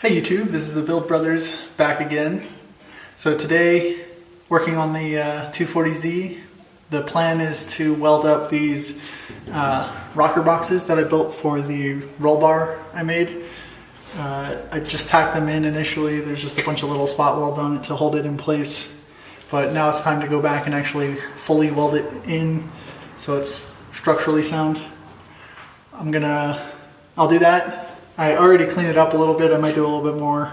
Hey YouTube, this is the Build Brothers back again. So today, working on the 240Z, the plan is to weld up these rocker boxes that I built for the roll bar I made. I just tacked them in initially. There's just a bunch of little spot welds on it to hold it in place. But now it's time to go back and actually fully weld it in so it's structurally sound. I'll do that. I already cleaned it up a little bit. I might do a little bit more.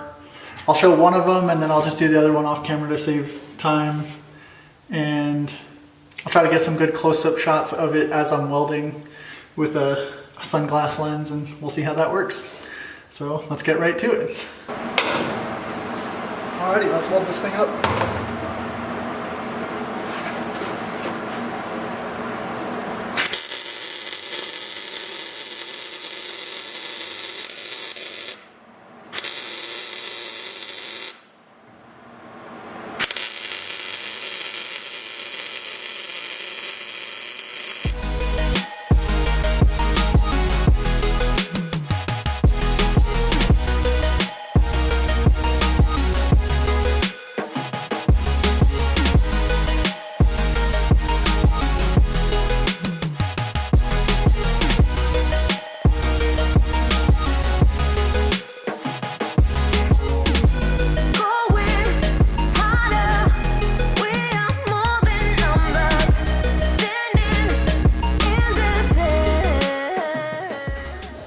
I'll show one of them and then I'll just do the other one off camera to save time. And I'll try to get some good close-up shots of it as I'm welding with a sunglass lens, and we'll see how that works. So let's get right to it. Alrighty, let's weld this thing up.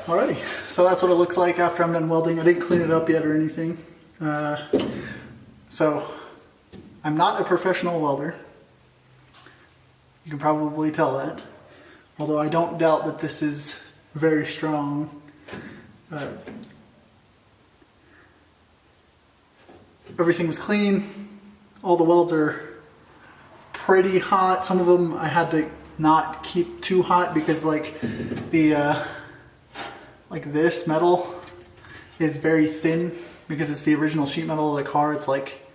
Alrighty, so that's what it looks like after I'm done welding. I didn't clean it up yet or anything. So I'm not a professional welder. You can probably tell that. Although I don't doubt that this is very strong. Everything was clean. All the welds are pretty hot. Some of them I had to not keep too hot because like this metal is very thin because it's the original sheet metal of the car. It's like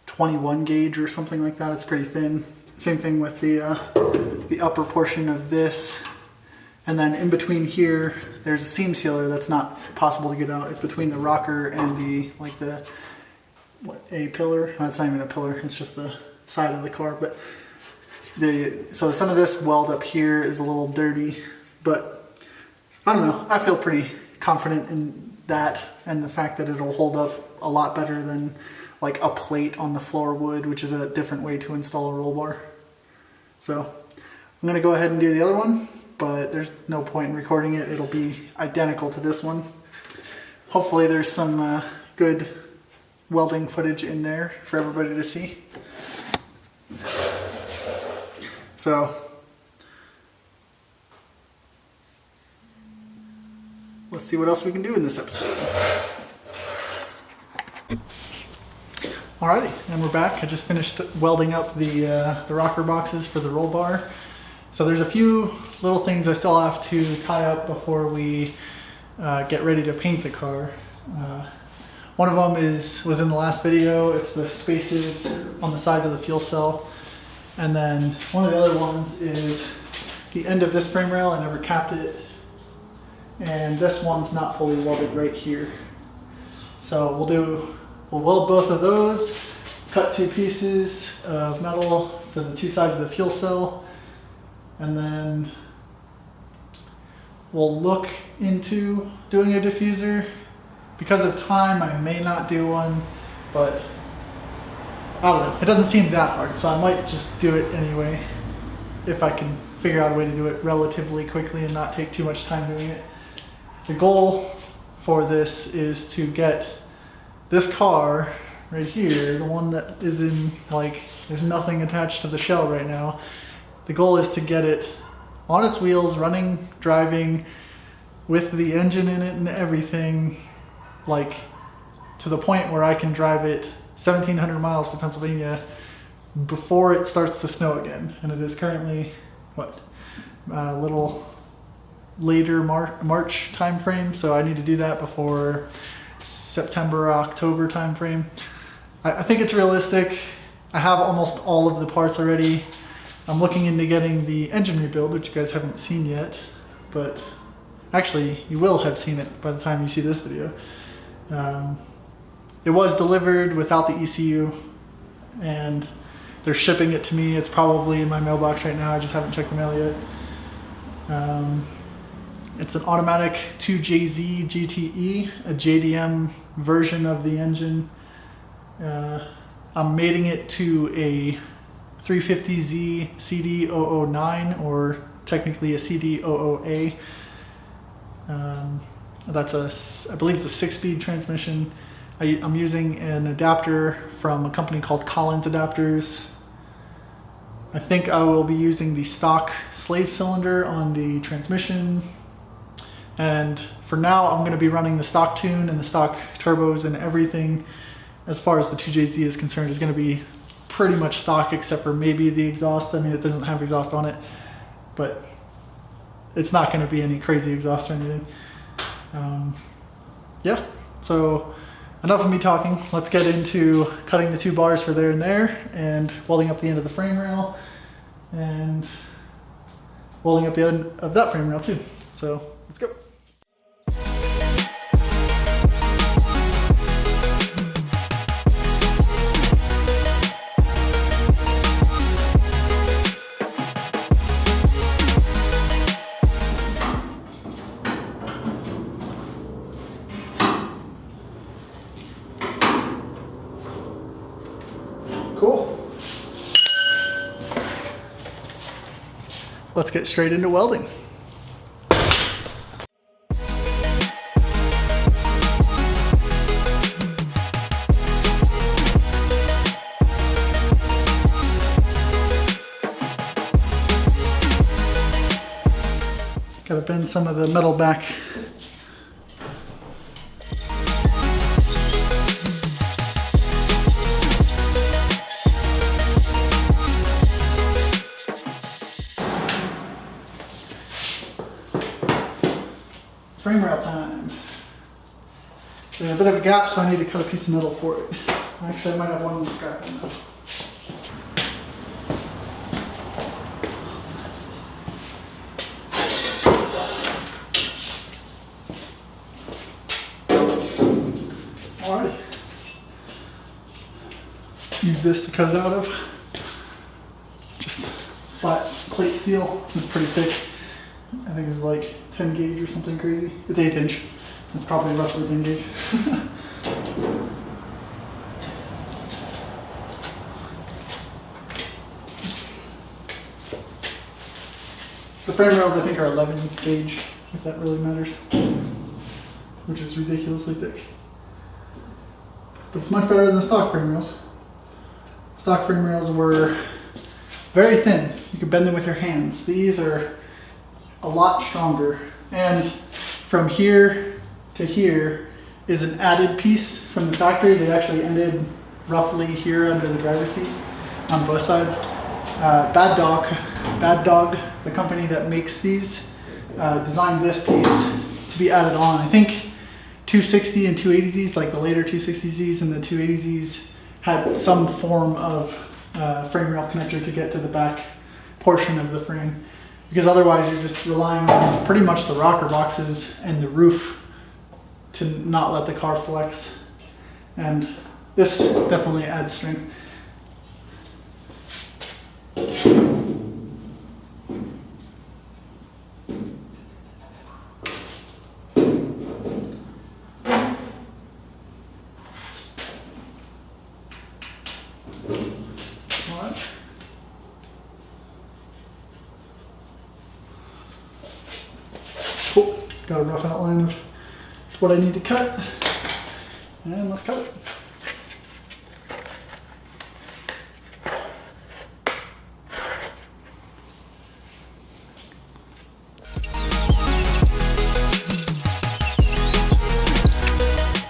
21 gauge or something like that. It's pretty thin. Same thing with the upper portion of this. And then in between here, there's a seam sealer that's not possible to get out. It's between the rocker and the A-pillar. No, it's not even a pillar. It's just the side of the car. But so some of this weld up here is a little dirty, but I don't know, I feel pretty confident in that and the fact that it'll hold up a lot better than like a plate on the floor would, which is a different way to install a roll bar. So I'm going to go ahead and do the other one, but there's no point in recording it. It'll be identical to this one. Hopefully there's some good welding footage in there for everybody to see. So let's see what else we can do in this episode. Alrighty, and we're back. I just finished welding up the rocker boxes for the roll bar. So there's a few little things I still have to tie up before we get ready to paint the car. One of them was in the last video. It's the spaces on the sides of the fuel cell. And then one of the other ones is the end of this frame rail. I never capped it. And this one's not fully welded right here. So we'll weld both of those, cut 2 pieces of metal for the 2 sides of the fuel cell, and then we'll look into doing a diffuser. Because of time, I may not do one, but I don't know. It doesn't seem that hard, so I might just do it anyway if I can figure out a way to do it relatively quickly and not take too much time doing it. The goal for this is to get this car right here, the one that is in, like, there's nothing attached to the shell right now. The goal is to get it on its wheels, running, driving, with the engine in it and everything, like to the point where I can drive it 1,700 miles to Pennsylvania before it starts to snow again. And it is currently, a little later March time frame, so I need to do that before September, October time frame. I think it's realistic. I have almost all of the parts already. I'm looking into getting the engine rebuild, which you guys haven't seen yet, but actually you will have seen it by the time you see this video. It was delivered without the ECU, and they're shipping it to me. It's probably in my mailbox right now. I just haven't checked the mail yet. It's an automatic 2JZ GTE, a JDM version of the engine. I'm mating it to a 350Z CD009, or technically a CD00A. That's I believe it's a 6-speed transmission. I'm using an adapter from a company called Collins Adapters. I think I will be using the stock slave cylinder on the transmission. And for now, I'm going to be running the stock tune and the stock turbos, and everything as far as the 2JZ is concerned is going to be pretty much stock, except for maybe the exhaust. I mean, it doesn't have exhaust on it, but it's not going to be any crazy exhaust or anything. Yeah, so enough of me talking. Let's get into cutting the 2 bars for there and there, and welding up the end of the frame rail, and welding up the end of that frame rail too. So let's go. Cool. Let's get straight into welding. Gotta bend some of the metal back. Frame rail time. There's a bit of a gap, so I need to cut a piece of metal for it. Actually, I might have one in the scrap right now. Alrighty. Use this to cut it out of. Just flat plate steel. It's pretty thick. I think it's like 10 gauge or something crazy. It's 1/8 inch. It's probably roughly 10 gauge. The frame rails I think are 11 gauge, if that really matters, which is ridiculously thick. But it's much better than the stock frame rails. Stock frame rails were very thin. You could bend them with your hands. These are a lot stronger, and from here to here is an added piece from the factory. They actually ended roughly here under the driver's seat on both sides. Bad Dog, the company that makes these, designed this piece to be added on. I think 260 and 280Zs, like the later 260Zs and the 280Zs, had some form of frame rail connector to get to the back portion of the frame. Because otherwise you're just relying on pretty much the rocker boxes and the roof to not let the car flex. And this definitely adds strength. Cool, got a rough outline of what I need to cut, and let's cut it.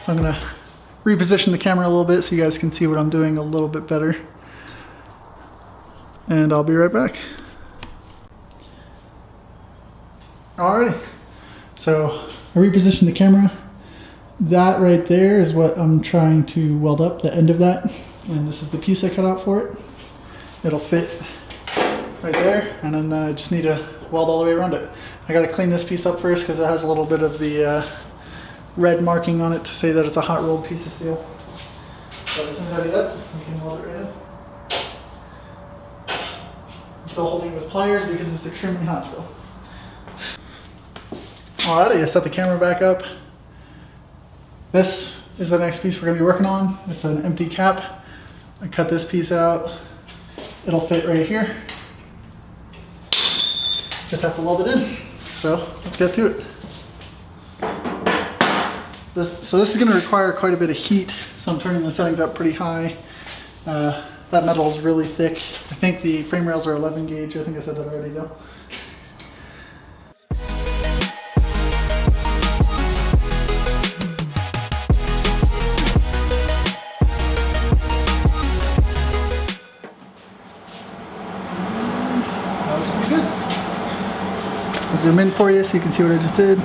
So I'm gonna reposition the camera a little bit so you guys can see what I'm doing a little bit better. And I'll be right back. Alrighty. So I repositioned the camera. That right there is what I'm trying to weld up, the end of that. And this is the piece I cut out for it. It'll fit right there. And then I just need to weld all the way around it. I gotta clean this piece up first because it has a little bit of the red marking on it to say that it's a hot rolled piece of steel. So as soon as I do that, we can weld it right in. I'm still holding it with pliers because it's extremely hot still. Alrighty, I set the camera back up. This is the next piece we're going to be working on. It's an empty cap. I cut this piece out. It'll fit right here. Just have to weld it in. So let's get to it. This is going to require quite a bit of heat, so I'm turning the settings up pretty high. That metal is really thick. I think the frame rails are 11 gauge. I think I said that already though. That was pretty good. I'll zoom in for you so you can see what I just did.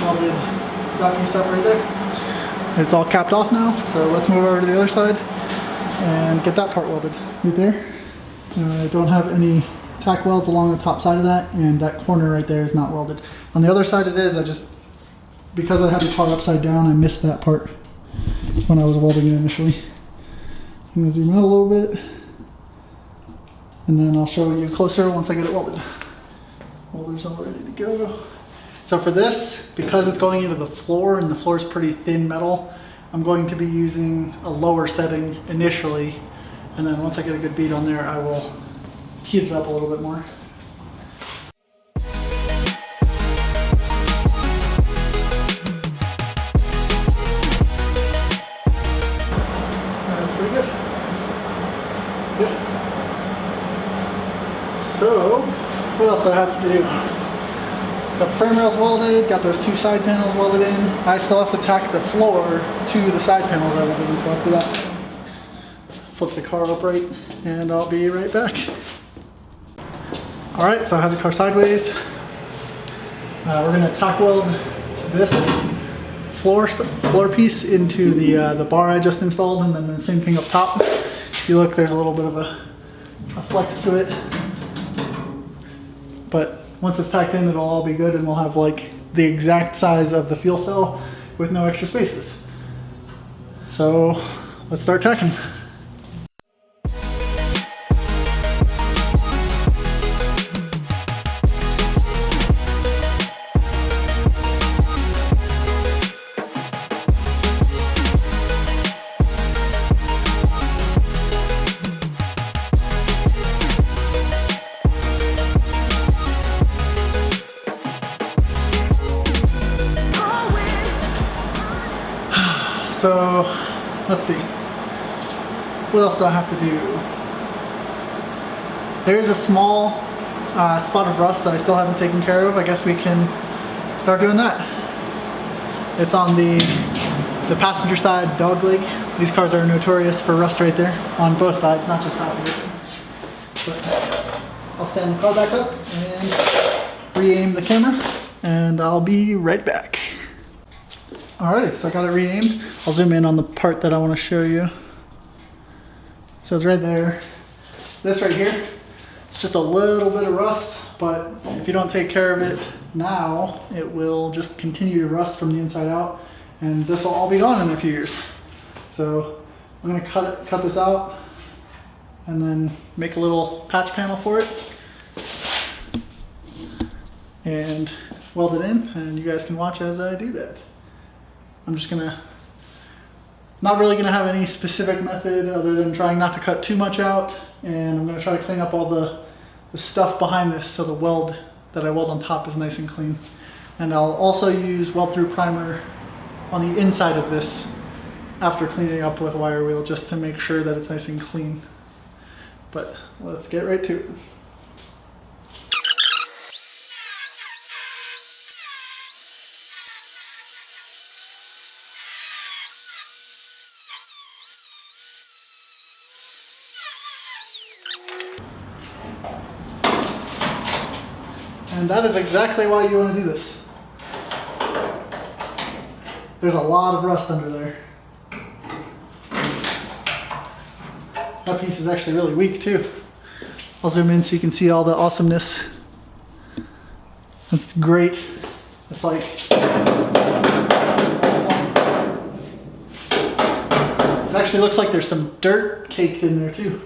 Welded that piece up right there. It's all capped off now, so let's move over to the other side and get that part welded. Right there. I don't have any tack welds along the top side of that, and that corner right there is not welded. On the other side it is. Because I had the car upside down, I missed that part when I was welding it initially. I'm going to zoom out a little bit, and then I'll show you closer once I get it welded. Welder's all ready to go. So for this, because it's going into the floor and the floor is pretty thin metal, I'm going to be using a lower setting initially, and then once I get a good bead on there, I will heat it up a little bit more. That's pretty good. Good. So, what else do I have to do? Got the frame rails welded, got those two side panels welded in. I still have to tack the floor to the side panels I welded in, so I'll do that. Flip the car upright, and I'll be right back. Alright, so I have the car sideways. We're going to tack weld this floor piece into the bar I just installed, and then the same thing up top. If you look, there's a little bit of a flex to it. But once it's tacked in, it'll all be good, and we'll have like the exact size of the fuel cell with no extra spaces. So let's start tacking. So let's see, what else do I have to do? There is a small spot of rust that I still haven't taken care of. I guess we can start doing that. It's on the passenger side dog leg. These cars are notorious for rust right there on both sides, not just passenger. But I'll stand the car back up and re-aim the camera, and I'll be right back. Alrighty, so I got it re-aimed. I'll zoom in on the part that I want to show you. So it's right there. This right here, it's just a little bit of rust, but if you don't take care of it now, it will just continue to rust from the inside out, and this will all be gone in a few years. So I'm going to cut this out and then make a little patch panel for it and weld it in, and you guys can watch as I do that. I'm just not really gonna have any specific method other than trying not to cut too much out, and I'm gonna try to clean up all the stuff behind this so the weld that I weld on top is nice and clean. And I'll also use weld through primer on the inside of this after cleaning up with wire wheel, just to make sure that it's nice and clean. But let's get right to it. And that is exactly why you want to do this. There's a lot of rust under there. That piece is actually really weak too. I'll zoom in so you can see all the awesomeness. That's great. It's like, it actually looks like there's some dirt caked in there too.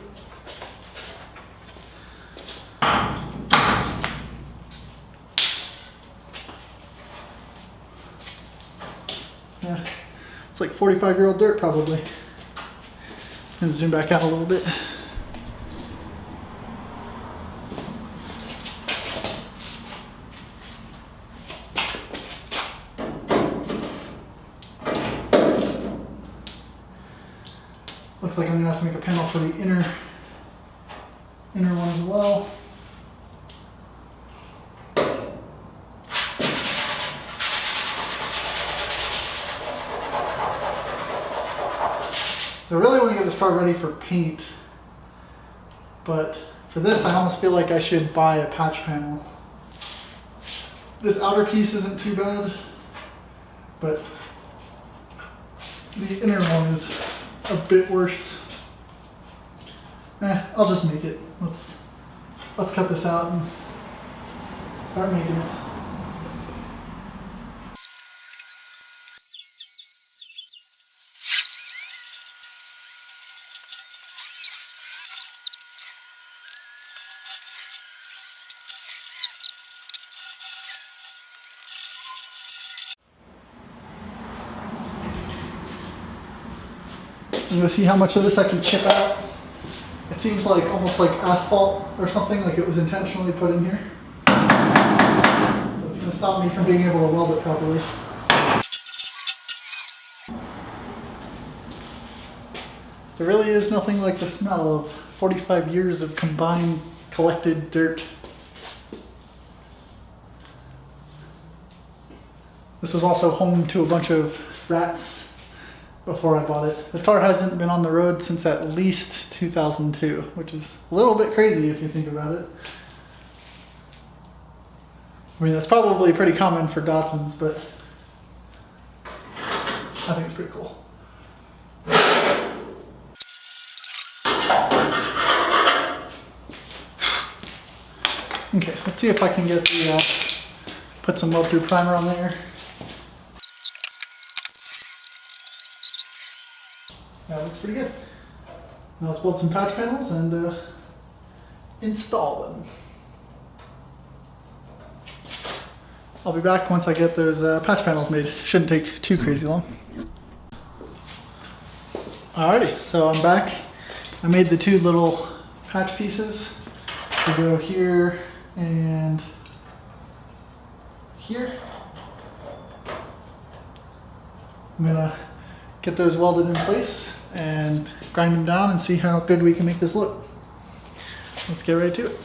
Yeah, it's like 45-year-old dirt probably. And zoom back out a little bit. Looks like I'm gonna have to make a panel for the inner one as well. So I really want to get this car ready for paint, but for this I almost feel like I should buy a patch panel. This outer piece isn't too bad, but the inner one is a bit worse. I'll just make it. Let's cut this out and start making it. I'm gonna see how much of this I can chip out. It seems like almost like asphalt or something, like it was intentionally put in here. It's gonna stop me from being able to weld it properly. There really is nothing like the smell of 45 years of combined collected dirt. This was also home to a bunch of rats before I bought it. This car hasn't been on the road since at least 2002, which is a little bit crazy if you think about it. I mean, that's probably pretty common for Datsuns, but I think it's pretty cool. Okay, let's see if I can get the, put some weld-through primer on there. That looks pretty good. Now let's build some patch panels and install them. I'll be back once I get those patch panels made. Shouldn't take too crazy long. Alrighty, so I'm back. I made the two little patch pieces. They go here and here. I'm gonna get those welded in place and grind them down and see how good we can make this look. Let's get right to it.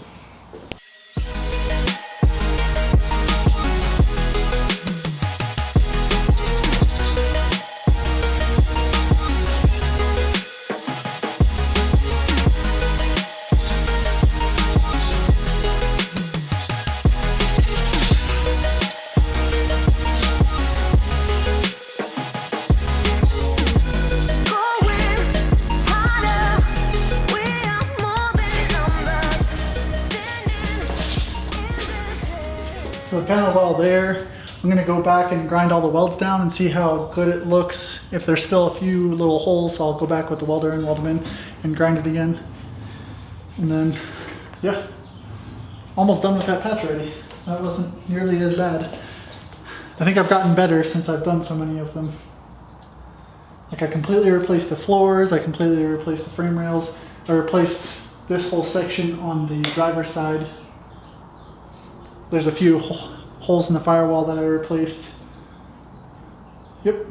So the panel's all there. I'm gonna go back and grind all the welds down and see how good it looks. If there's still a few little holes, I'll go back with the welder and weld them in and grind it again. And then, yeah, almost done with that patch already. That wasn't nearly as bad. I think I've gotten better since I've done so many of them. Like I completely replaced the floors, I completely replaced the frame rails, I replaced this whole section on the driver's side. There's a few holes in the firewall that I replaced. Yep.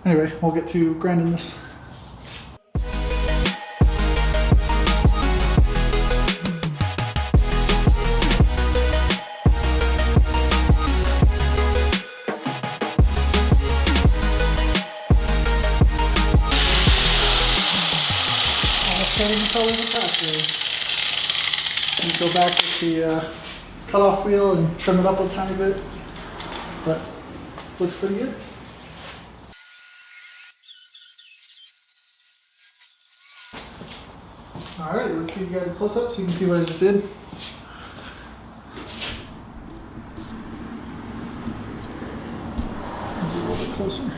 Anyway, we'll get to grinding this. Almost starting to color the patch here. And go back with the cut-off wheel and trim it up a tiny bit, but looks pretty good. Alright, let's give you guys a close up so you can see what I just did. A little bit closer.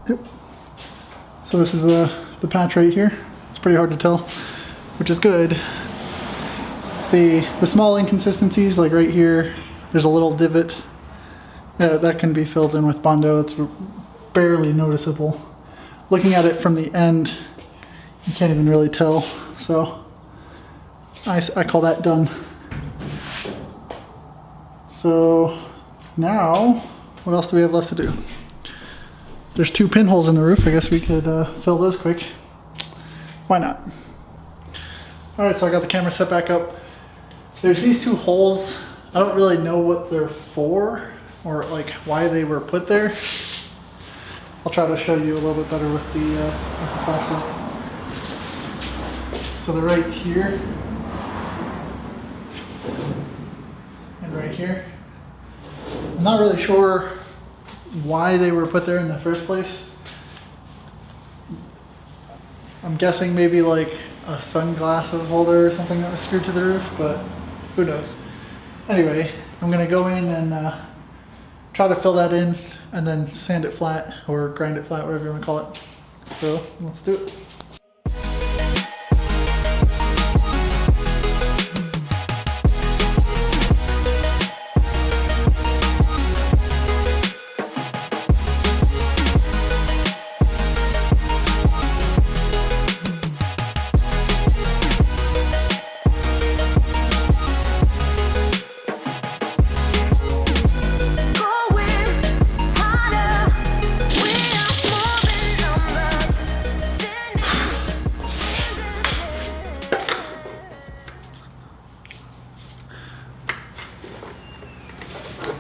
Yep. So this is the patch right here. It's pretty hard to tell, which is good. The small inconsistencies, like right here, there's a little divot. That can be filled in with Bondo. It's barely noticeable. Looking at it from the end, you can't even really tell. So I call that done. So now, what else do we have left to do? There's 2 pinholes in the roof. I guess we could fill those quick. Why not? Alright, so I got the camera set back up. There's these 2 holes. I don't really know what they're for or like why they were put there. I'll try to show you a little bit better with the flashlight. So they're right here and right here. I'm not really sure why they were put there in the first place. I'm guessing maybe like a sunglasses holder or something that was screwed to the roof, but who knows. Anyway, I'm gonna go in and try to fill that in and then sand it flat or grind it flat, whatever you wanna call it. So let's do it.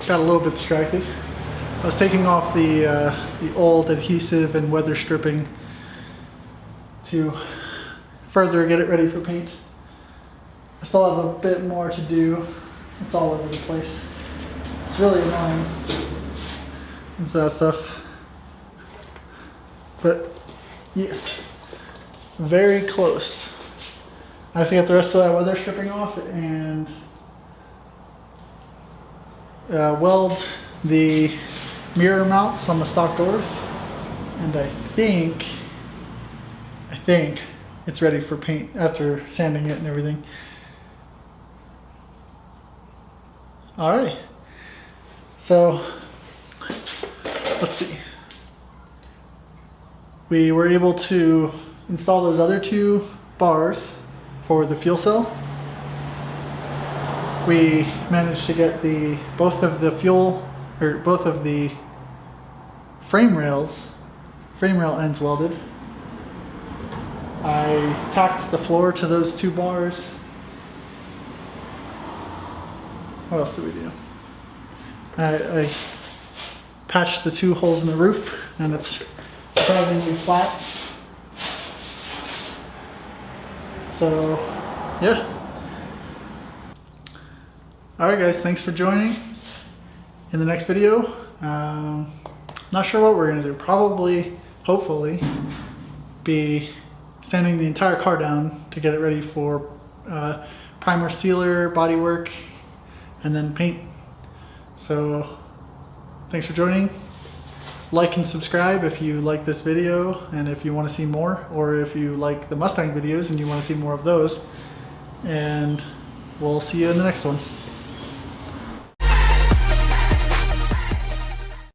Got a little bit distracted. I was taking off the old adhesive and weather stripping to further get it ready for paint. I still have a bit more to do. It's all over the place. It's really annoying. It's that stuff. But yes, very close. I have to get the rest of that weather stripping off and weld the mirror mounts on the stock doors, and I think it's ready for paint after sanding it and everything. Alrighty, so let's see. We were able to install those other 2 bars for the fuel cell. We managed to get both of the frame rail ends welded. I tacked the floor to those 2 bars. What else did we do? I patched the 2 holes in the roof, and it's surprisingly flat. So, yeah. Alright guys, thanks for joining. In the next video, not sure what we're going to do. Probably, hopefully, be sanding the entire car down to get it ready for primer, sealer, bodywork, and then paint. So, thanks for joining. Like and subscribe if you like this video and if you want to see more, or if you like the Mustang videos and you want to see more of those. And we'll see you in the next one.